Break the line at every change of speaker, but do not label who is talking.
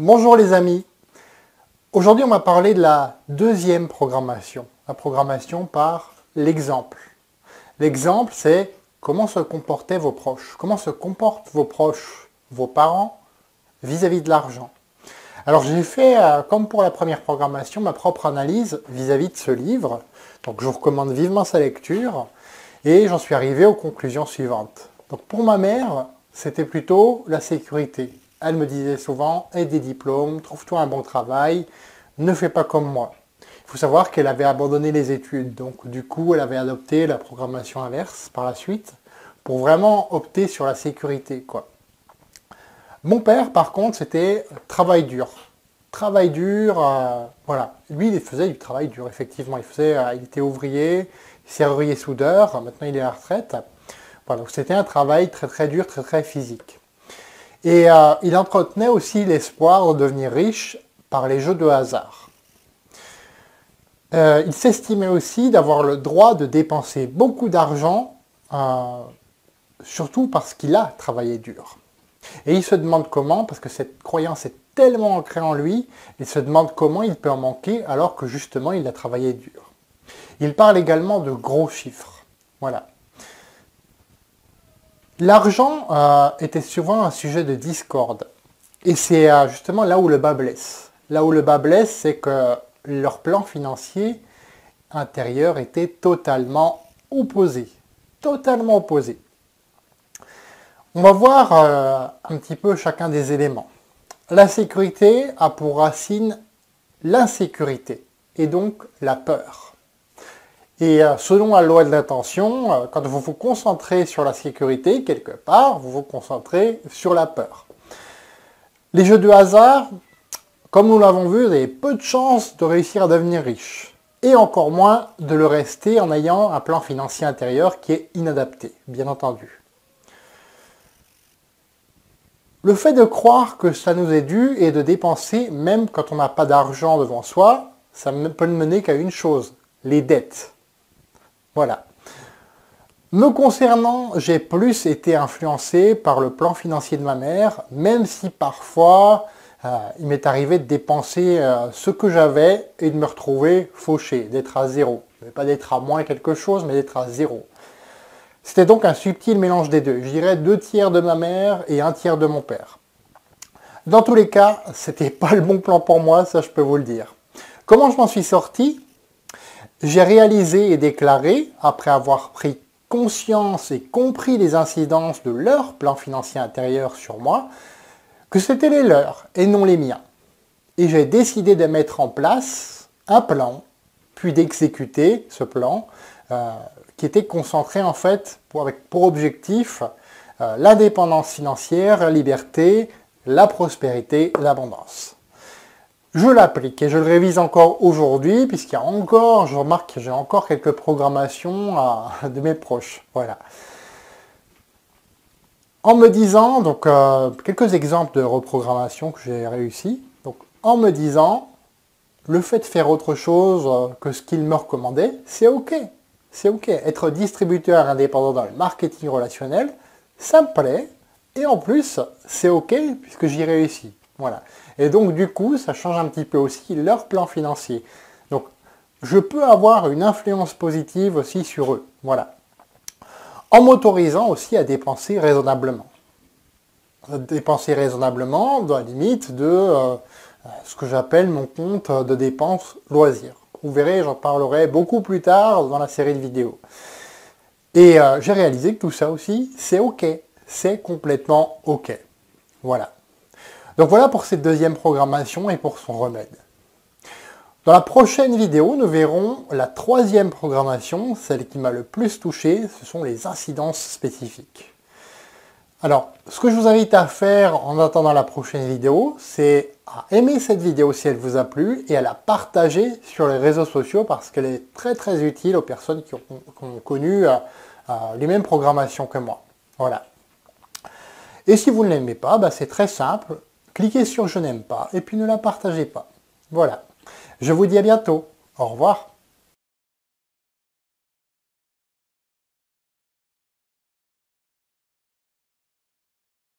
Bonjour les amis. Aujourd'hui on va parler de la deuxième programmation. La programmation par l'exemple. L'exemple c'est comment se comportaient vos proches. Comment se comportent vos proches, vos parents, vis-à-vis de l'argent. Alors j'ai fait, comme pour la première programmation, ma propre analyse vis-à-vis de ce livre. Donc je vous recommande vivement sa lecture. Et j'en suis arrivé aux conclusions suivantes. Donc pour ma mère, c'était plutôt la sécurité. Elle me disait souvent, aie des diplômes, trouve-toi un bon travail, ne fais pas comme moi. Il faut savoir qu'elle avait abandonné les études, donc du coup elle avait adopté la programmation inverse par la suite, pour vraiment opter sur la sécurité, quoi. Mon père, par contre, c'était travail dur. Travail dur, voilà. Lui, il faisait du travail dur, effectivement. Il était ouvrier, serrurier soudeur, maintenant il est à la retraite. Voilà, donc c'était un travail très très dur, très très physique. Et il entretenait aussi l'espoir de devenir riche par les jeux de hasard. Il s'estimait aussi d'avoir le droit de dépenser beaucoup d'argent, surtout parce qu'il a travaillé dur. Et il se demande comment, parce que cette croyance est tellement ancrée en lui, il se demande comment il peut en manquer alors que justement il a travaillé dur. Il parle également de gros chiffres. Voilà. L'argent était souvent un sujet de discorde. Et c'est justement là où le bas blesse. Là où le bas blesse, c'est que leur plan financier intérieur était totalement opposé. Totalement opposé. On va voir un petit peu chacun des éléments. La sécurité a pour racine l'insécurité et donc la peur. Et selon la loi de l'attention, quand vous vous concentrez sur la sécurité, quelque part, vous vous concentrez sur la peur. Les jeux de hasard, comme nous l'avons vu, vous avez peu de chances de réussir à devenir riche. Et encore moins de le rester en ayant un plan financier intérieur qui est inadapté, bien entendu. Le fait de croire que ça nous est dû et de dépenser, même quand on n'a pas d'argent devant soi, ça ne peut mener qu'à une chose, les dettes. Voilà. Me concernant, j'ai plus été influencé par le plan financier de ma mère, même si parfois il m'est arrivé de dépenser ce que j'avais et de me retrouver fauché, d'être à zéro. Pas d'être à moins quelque chose, mais d'être à zéro. C'était donc un subtil mélange des deux. Je dirais 2/3 de ma mère et 1/3 de mon père. Dans tous les cas, c'était pas le bon plan pour moi, ça je peux vous le dire. Comment je m'en suis sorti ? J'ai réalisé et déclaré, après avoir pris conscience et compris les incidences de leur plan financier intérieur sur moi, que c'était les leurs et non les miens. Et j'ai décidé de mettre en place un plan, puis d'exécuter ce plan, qui était concentré en fait avec pour objectif l'indépendance financière, la liberté, la prospérité, l'abondance. Je l'applique et je le révise encore aujourd'hui, puisqu'il y a encore, je remarque que j'ai encore quelques programmations de mes proches. Voilà. En me disant, donc quelques exemples de reprogrammation que j'ai réussi. Donc en me disant, le fait de faire autre chose que ce qu'il me recommandait, c'est ok. C'est ok. Être distributeur indépendant dans le marketing relationnel, ça me plaît. Et en plus, c'est ok puisque j'y réussis. Voilà. Et donc, du coup, ça change un petit peu aussi leur plan financier. Donc, je peux avoir une influence positive aussi sur eux. Voilà. En m'autorisant aussi à dépenser raisonnablement. Dépenser raisonnablement dans la limite de ce que j'appelle mon compte de dépenses loisirs. Vous verrez, j'en parlerai beaucoup plus tard dans la série de vidéos. Et j'ai réalisé que tout ça aussi, c'est ok. C'est complètement ok. Voilà. Donc voilà pour cette deuxième programmation et pour son remède. Dans la prochaine vidéo, nous verrons la troisième programmation, celle qui m'a le plus touché, ce sont les incidences spécifiques. Alors, ce que je vous invite à faire en attendant la prochaine vidéo, c'est à aimer cette vidéo si elle vous a plu et à la partager sur les réseaux sociaux parce qu'elle est très très utile aux personnes qui ont connu les mêmes programmations que moi. Voilà. Et si vous ne l'aimez pas, c'est très simple. Cliquez sur « Je n'aime pas » et puis ne la partagez pas. Voilà. Je vous dis à bientôt. Au revoir.